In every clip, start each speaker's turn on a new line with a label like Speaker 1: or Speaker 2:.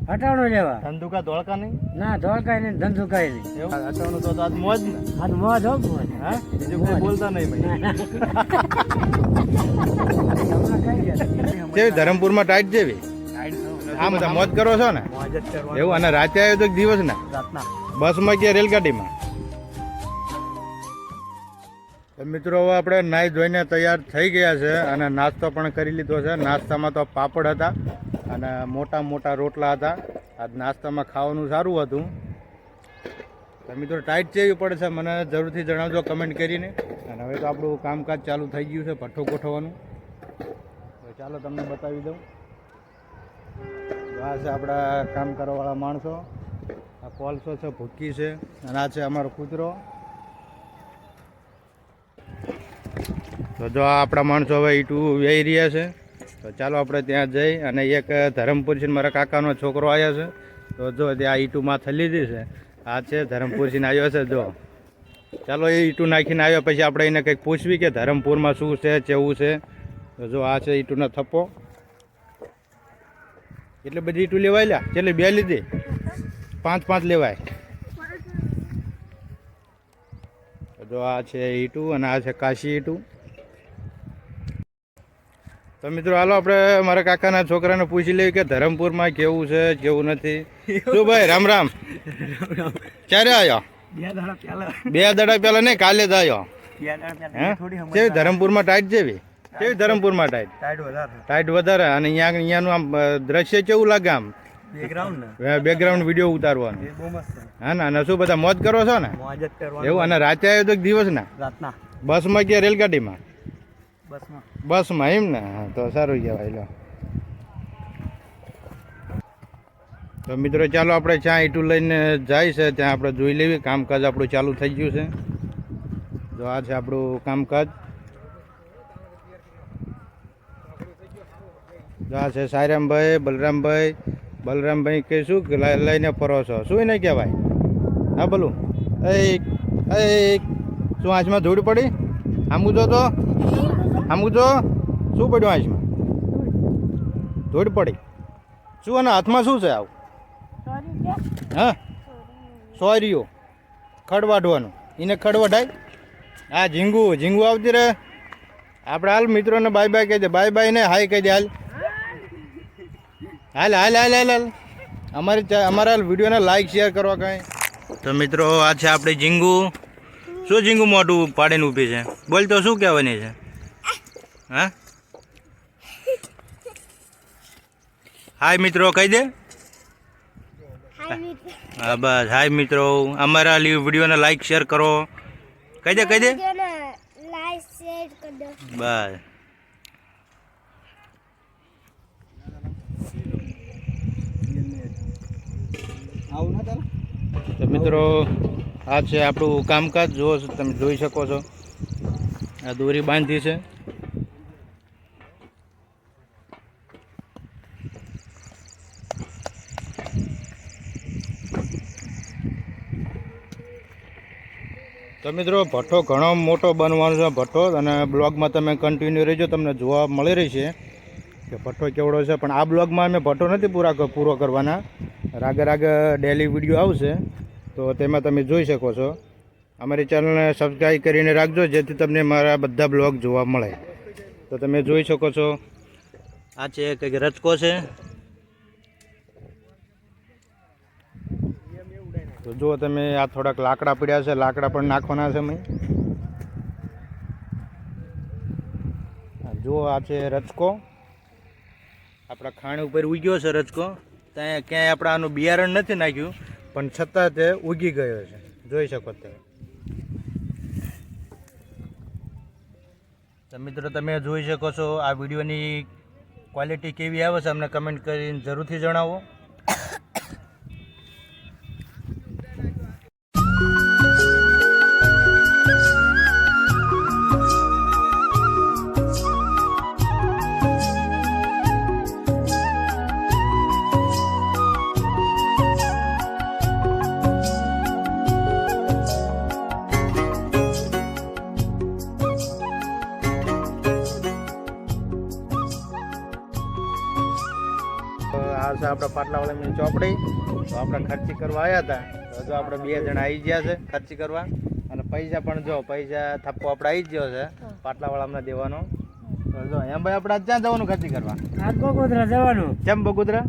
Speaker 1: હટાણું લેવા.
Speaker 2: ધંધુકા ધોળકા નહીં?
Speaker 1: ના ધોળકાય નહીં, ધંધુકાય નહીં.
Speaker 2: એવું હટાણું તો આજ મોજ ને.
Speaker 1: આ તો મોજ હો મોજ.
Speaker 2: હા બીજું કોઈ બોલતા નહીં ભાઈ.
Speaker 1: હમણાં કઈ ગયા?
Speaker 3: કેવી ધરમપુરમાં ટાઈટ જેવી આમ બધા મોજ કરો છો ને
Speaker 2: મોજ જ કરવાની.
Speaker 3: એવું? અને રાતે આવ્યો તો દિવસ ને
Speaker 2: રાતના
Speaker 3: બસમાં કે રેલગાડીમાં? તો મિત્રો હવે આપણે નાહી ધોઈને તૈયાર થઈ ગયા છે અને નાસ્તો પણ કરી લીધો છે. નાસ્તામાં તો પાપડ હતા અને મોટા મોટા રોટલા હતા. આજ નાસ્તામાં ખાવાનું સારું હતું. તો મિત્રો ટાઈટ કેવી પડે છે મને જરૂરથી જણાવજો કમેન્ટ કરીને. અને હવે તો આપણું કામકાજ ચાલુ થઈ ગયું છે ભઠ્ઠો ગોઠવવાનું. તો ચાલો તમને બતાવી દઉં. આ છે આપણા કામ કરવાવાળા માણસો. આ કોલસો છે, ભૂકી છે અને આ છે અમારો કૂતરો. તો જો આ આપણા માણસો હવે ઈટું વેઈ રહ્યા છે. તો ચાલો આપણે ત્યાં જઈ અને એક ધરમપુરથી મારા કાકાનો છોકરો આવ્યો છે. તો જો ત્યાં ઈટું માથે લીધી છે. આ છે ધરમપુરથી આવ્યો છે. જો ચાલો એ ઈટું નાખીને આવ્યો પછી આપણે એને કંઈક પૂછવી કે ધરમપુરમાં શું છે, કેવું છે. તો જો આ છે ઈટુનો થપ્પો. એટલે બધી ઈટું લેવાય લ્યા? એટલે બે લીધી? 5 લેવાય. જો આ છે ઈટું અને આ છે કાશી ઈટું. તો મિત્રો હાલો આપણે મારા કાકાના છોકરાને પૂછી લઈએ કે ધરમપુરમાં કેવું છે કેવું નથી. શું ભાઈ રામ રામ? ક્યારે આવ્યો?
Speaker 2: 2 દાડા પહેલા.
Speaker 3: 2 દાડા પહેલા નહીં, કાલે જ આવ્યો.
Speaker 2: 2 દાડા
Speaker 3: હે
Speaker 2: પહેલા થોડી
Speaker 3: કેવી ધરમપુરમાં ટાઈટ જેવી? કેવી ધરમપુરમાં ટાઈટ?
Speaker 2: ટાઈટ વધારે.
Speaker 3: ટાઈટ વધારે. અને અહીંયાનું આમ દ્રશ્ય કેવું લાગે? આમ
Speaker 2: બેકગ્રાઉન્ડ ને
Speaker 3: બેકગ્રાઉન્ડ વિડીયો ઉતારવાનું.
Speaker 2: એ બહુ મસ્ત છે.
Speaker 3: હા ને? અને શું બધા મોજ કરો છો ને?
Speaker 2: મોજ જ કરવાની.
Speaker 3: એવું? અને રાતે આવ્યો તો દિવસ ને?
Speaker 2: રાતના
Speaker 3: બસમાં કે રેલગાડીમાં?
Speaker 2: બસમાં.
Speaker 3: બસમાં એમ ને? હા તો સારું કહેવાય. લો તો મિત્રો ચાલો આપણે ત્યાં ઈટું લઈને જાય છે ત્યાં આપણે જોઈ લેવી. કામકાજ આપણું ચાલુ થઈ ગયું છે. જો આ છે આપણું કામકાજ. જો આ છે સાયરામભાઈ, બલરામભાઈ કે શું લઈને ફરો છો? શું એને કહેવાય? હા બોલું એ શું આંચમાં ધૂળ પડી? આમું જો તો આમું જો શું પડ્યું આંચમાં? ધૂળ પડી. શું અને હાથમાં શું છે આવું? હા સોયરીઓ ખડવાઢવાનું. એને ખડવાઢાય? હા ઝીંગું આવતી રહે. આપણે હાલ મિત્રોને બાય બાય કહી દે. બાય બાય ને હાય કહી દે. હાલ હાલ હાલ હાલ હાલ અમારા વિડીયોને લાઈક શેર કરવા કાંઈ. તો મિત્રો આ છે આપણી ઝીંગું. શું ઝીંગું મોઢું પાડીને ઊભી છે? બોલ તો શું કહેવાની છે? હા હાય મિત્રો કહી દે. હા બસ હાય મિત્રો. અમારા વિડીયોને લાઈક શેર કરો. કહી દે બસ. તો મિત્રો આ છે આપણું કામકાજ. જુઓ તમે જોઈ શકો છો આ દોરી બાંધી છે. તો મિત્રો ભઠ્ઠો ઘણો મોટો બનવાનો છે ભઠ્ઠો. અને બ્લોગમાં તમે કન્ટિન્યુ રહેજો, તમને જોવા મળી રહી છે કે ભઠ્ઠો કેવડો છે. પણ આ બ્લોગમાં અમે ભઠ્ઠો નથી પૂરો કરવાના. રાગે ડેલી વિડીયો આવશે તો તેમાં તમે જોઈ શકો છો. અમારી ચેનલને સબસ્ક્રાઈબ કરીને રાખજો જેથી તમને મારા બધા બ્લોગ જોવા મળે. તો તમે જોઈ શકો છો આ છે કંઈક રચકો છે. તો જુઓ તમે આ થોડાક લાકડા પડ્યા છે, લાકડા પણ નાખવાના છે મેં. જુઓ આ છે રચકો. આપણા ખાણ ઉપર ઉગ્યો છે રચકો. ત્યાં ક્યાંય આપણે આનું બિયારણ નથી નાખ્યું પણ છતાં તે ઉગી ગયો છે. જોઈ શકો તમે. તો મિત્રો તમે જોઈ શકો છો આ વિડીયોની ક્વોલિટી કેવી આવે છે અમને કમેન્ટ કરીને જરૂરથી જણાવો. આ છે છે આપણે પાટલાવાળાની ચોપડી. તો આપણે ખર્ચી કરવા આવ્યા હતા. તો જો આપણે 2 જણા આવી ગયા છે ખર્ચી કરવા. અને પૈસા પણ જો પૈસા થપ્પો આપણે આવી જ ગયો છે પાટલાવાળામાં દેવાનો. તો જો એમ ભાઈ આપણે ક્યાં જવાનું ખર્ચી કરવા?
Speaker 1: આ બગોદરા જવાનું.
Speaker 3: કેમ બગોદરા?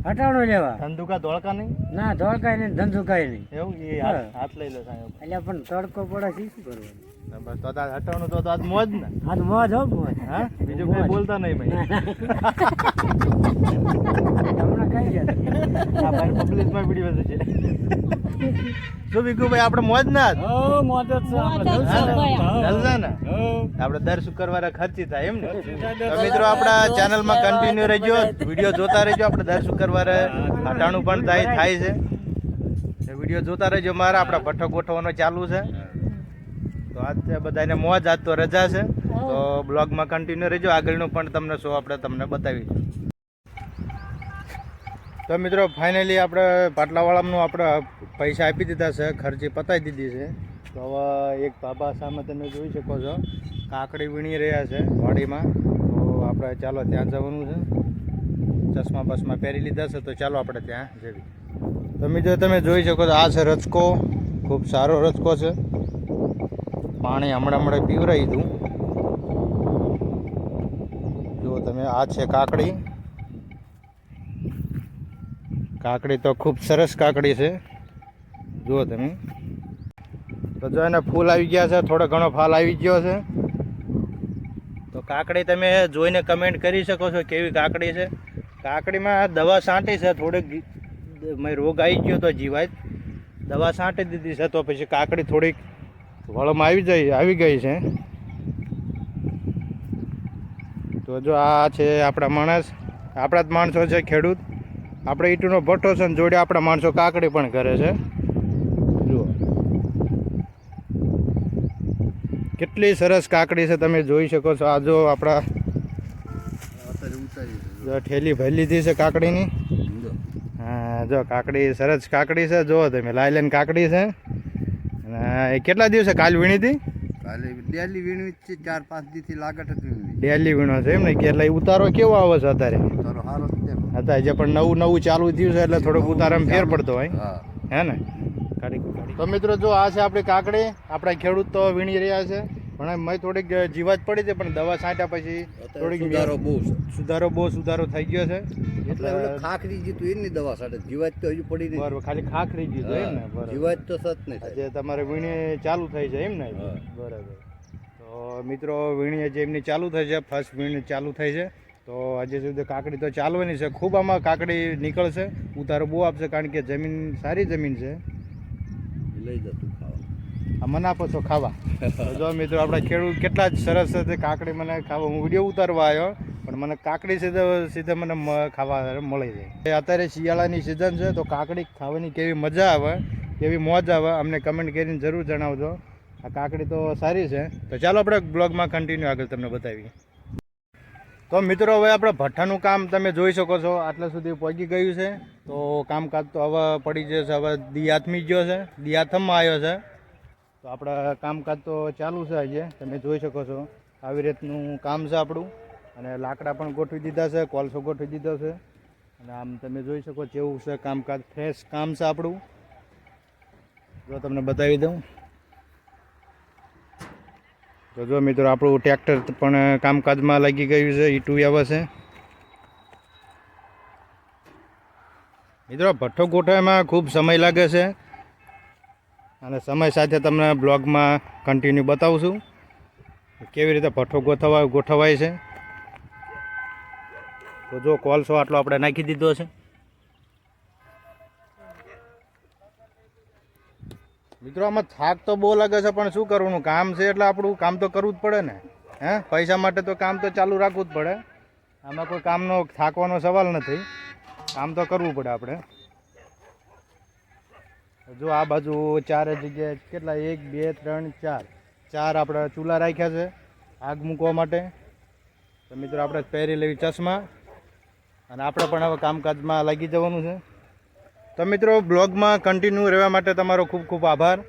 Speaker 1: હટાણું લેવા.
Speaker 3: ધંધુકા ધોળકા નહીં?
Speaker 1: ના ધોળકાય નહીં, ધંધુકાય નહીં.
Speaker 3: એવું એ હાથ લઈ લો સાહેબ.
Speaker 1: એટલે પણ તડકો પડે છે, શું કરવાનું?
Speaker 3: બસ તો હટાવવાનું તો આજ મોજ ને.
Speaker 1: આજ મોજ હો મોજ.
Speaker 3: હા બીજું કોઈ બોલતા નહીં ભાઈ.
Speaker 1: હમણાં કઈ ગયા?
Speaker 3: આ ભાઈ પબ્લિકમાં વિડીયો છે. શું બીજું ભાઈ આપણે મોજ ના જ?
Speaker 1: મોજ જ છે આપણે.
Speaker 3: જલસા ને? આપણે દર શુક્રવારે ખર્ચી થાય એમ ને? તો મિત્રો આપણા ચેનલમાં કન્ટિન્યુ રહેજો, વિડીયો જોતા રહેજો. આપણે દર શુક્રવારે હટાણું પણ થાય છે. વિડીયો જોતા રહેજો. મારા આપણા ભઠ્ઠો ગોઠવવાનો ચાલુ છે. તો આજ બધાને મોજ, આજ તો રજા છે. તો બ્લોગમાં કન્ટિન્યુ રહેજો. આગળનું પણ તમને શો આપણે તમને બતાવીશું. તો મિત્રો ફાઇનલી આપણે પાટલાવાળાનું આપણે પૈસા આપી દીધા છે, ખર્ચી પતાવી દીધી છે. તો હવે એક બાબા સામે તમે જોઈ શકો છો કાકડી વીણી રહ્યા છે વાડીમાં. તો આપણે ચાલો ત્યાં જવાનું છે. ચશ્મા બસમાં પહેરી લીધા છે. તો ચાલો આપણે ત્યાં જઈએ. તો મિત્રો તમે જોઈ શકો છો આ છે રચકો. ખૂબ સારો રચકો છે. પાણી હમણાં પીવરાઈ દઉં. જુઓ તમે આ છે કાકડી. કાકડી તો ખૂબ સરસ કાકડી છે. જુઓ તમે. તો જો એને ફૂલ આવી ગયા છે, થોડો ઘણો ફાલ આવી ગયો છે. તો કાકડી તમે જોઈને કમેન્ટ કરી શકો છો કેવી કાકડી છે. કાકડીમાં દવા છાંટી છે, થોડીક રોગ આવી ગયો તો જીવાય, દવા છાંટી દીધી છે. તો પછી કાકડી થોડીક વળમાં આવી ગઈ છે. તો જો આ છે આપણા માણસ, આપણા જ માણસો છે ખેડૂત. આપણે ઈંટનો ભઠ્ઠો છે ને જોડે આપણા માણસો કાકડી પણ કરે છે. જુઓ કેટલી સરસ કાકડી છે, તમે જોઈ શકો છો. આ જો આપણા ઠેલી ભરી લીધી છે કાકડીની. હા જો કાકડી સરસ કાકડી છે. જુઓ તમે લાયલન કાકડી છે. અને કેટલા દિવસે કાલ વીણી હતી?
Speaker 4: કાલે ડેલી વીણવી છે, 4-5 દીથી લાગત હતી.
Speaker 3: ડેલી વીણો છે એમ ને? એટલે ઉતારો કેવો આવે છે અત્યારે?
Speaker 4: તારો હારો છે
Speaker 3: અત્યારે જે પણ નવું ચાલુ થયું છે એટલે થોડોક ઉતારામાં ફેર પડતો હોય.
Speaker 4: હા
Speaker 3: હે ને? તો મિત્રો જો આ છે આપણી કાકડી. આપણા ખેડૂત તો વીણી રહ્યા છે. પણ મેં થોડીક જીવાત પડી છે, પણ દવા છાંટ્યા પછી થોડીક સુધારો થઈ ગયો છે.
Speaker 4: એટલે ખાખરી જીતું એની દવા સાડે જીવાત તો હજુ પડી નહીં.
Speaker 3: બરાબર, ખાલી ખાખરી જીતો એમ ને? બરાબર,
Speaker 4: જીવાત તો સત નહીં થાય.
Speaker 3: જે તમારે વીણી ચાલુ થઈ છે એમ ને? બરાબર. તો મિત્રો વીણી જે એમની ચાલુ થઈ છે, ફર્સ્ટ વીણી ચાલુ થઈ છે. તો હજી સુધી કાકડી તો ચાલવાની છે. ખૂબ આમાં કાકડી નીકળશે, ઉતારો બહુ આપશે, કારણ કે જમીન સારી જમીન છે.
Speaker 4: લઈ જતું ખાવા.
Speaker 3: મને આપો છો ખાવા? જો મિત્રો આપણા ખેડૂત કેટલા જ સરસ છે. કાકડી મને ખાવા, હું વિડીયો ઉતારવા આવ્યો પણ મને કાકડી સીધે મને ખાવા મળી જાય. અત્યારે શિયાળાની સિઝન છે તો કાકડી ખાવાની કેવી મજા આવે, કેવી મોજ આવે, અમને કમેન્ટ કરીને જરૂર જણાવજો. આ કાકડી તો સારી છે. તો ચાલો આપણે બ્લોગમાં કન્ટિન્યુ આગળ તમને બતાવીએ. તો મિત્રો હવે આપણે ભઠ્ઠાનું કામ તમે જોઈ શકો છો આટલા સુધી પહોંચી ગયું છે. તો કામકાજ તો હવે પડી જશે. હવે દિયાથમી ગયો છે, દિયાથમમાં આવ્યો છે. તો આપણા કામકાજ તો ચાલુ છે. આજે તમે જોઈ શકો છો આવી રીતનું કામ છે આપણું. અને લાકડા પણ ગોઠવી દીધા છે, કોલસો ગોઠવી દીધો છે. અને આમ તમે જોઈ શકો જેવું છે કામકાજ, ફ્રેશ કામ છે આપણું. જો તમને બતાવી દઉં. તો જો મિત્રો આપણું ટ્રેક્ટર પણ કામકાજમાં લાગી ગયું છે, ઈટું આવે છે. મિત્રો ભઠ્ઠો ગોઠવવામાં ખૂબ સમય લાગે છે અને સમય સાથે તમને બ્લોગમાં કન્ટિન્યુ બતાવું છું કેવી રીતે ભઠ્ઠો ગોઠવાય છે. તો જો કોલસો આટલો આપણે નાખી દીધો છે. મિત્રો આમાં થાક તો બહુ લાગે છે, પણ શું કરવાનું, કામ છે એટલે આપણું કામ તો કરવું જ પડે ને. હે, પૈસા માટે તો કામ તો ચાલુ રાખવું જ પડે. આમાં કોઈ કામનો થાકવાનો સવાલ નથી, કામ તો કરવું પડે આપણે. જો આ બાજુ 4 જગ્યાએ કેટલા 1 2 3 4 આપણે ચૂલા રાખ્યા છે આગ મૂકવા માટે. તો મિત્રો આપણે પહેરી લેવી ચશ્મા અને આપણે પણ હવે કામકાજમાં લાગી જવાનું છે. તો મિત્રો બ્લોગમાં કન્ટિન્યુ રહેવા માટે તમારો ખૂબ ખૂબ આભાર.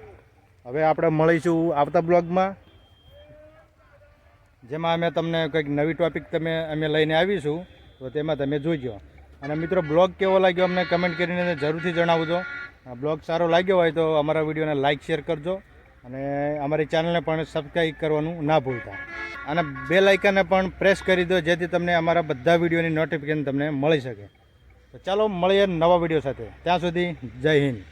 Speaker 3: હવે આપણે મળીશું આવતા બ્લોગમાં, જેમાં અમે તમને કંઈક નવી ટોપિક અમે લઈને આવીશું. તો તેમાં તમે જોઈજો. અને મિત્રો બ્લોગ કેવો લાગ્યો અમને કમેન્ટ કરીને જરૂરથી જણાવજો. બ્લોગ સારો લાગ્યો હોય તો અમારા વિડીયોને લાઇક શેર કરજો અને અમારી ચેનલને પણ સબસ્ક્રાઈબ કરવાનું ના ભૂલતા અને બેલ આઇકનને પણ પ્રેસ કરી દો જેથી તમને અમારા બધા વિડીયોની નોટિફિકેશન તમને મળી શકે. તો ચાલો મળીએ નવા વિડીયો સાથે. ત્યાં સુધી જય હિન્દ.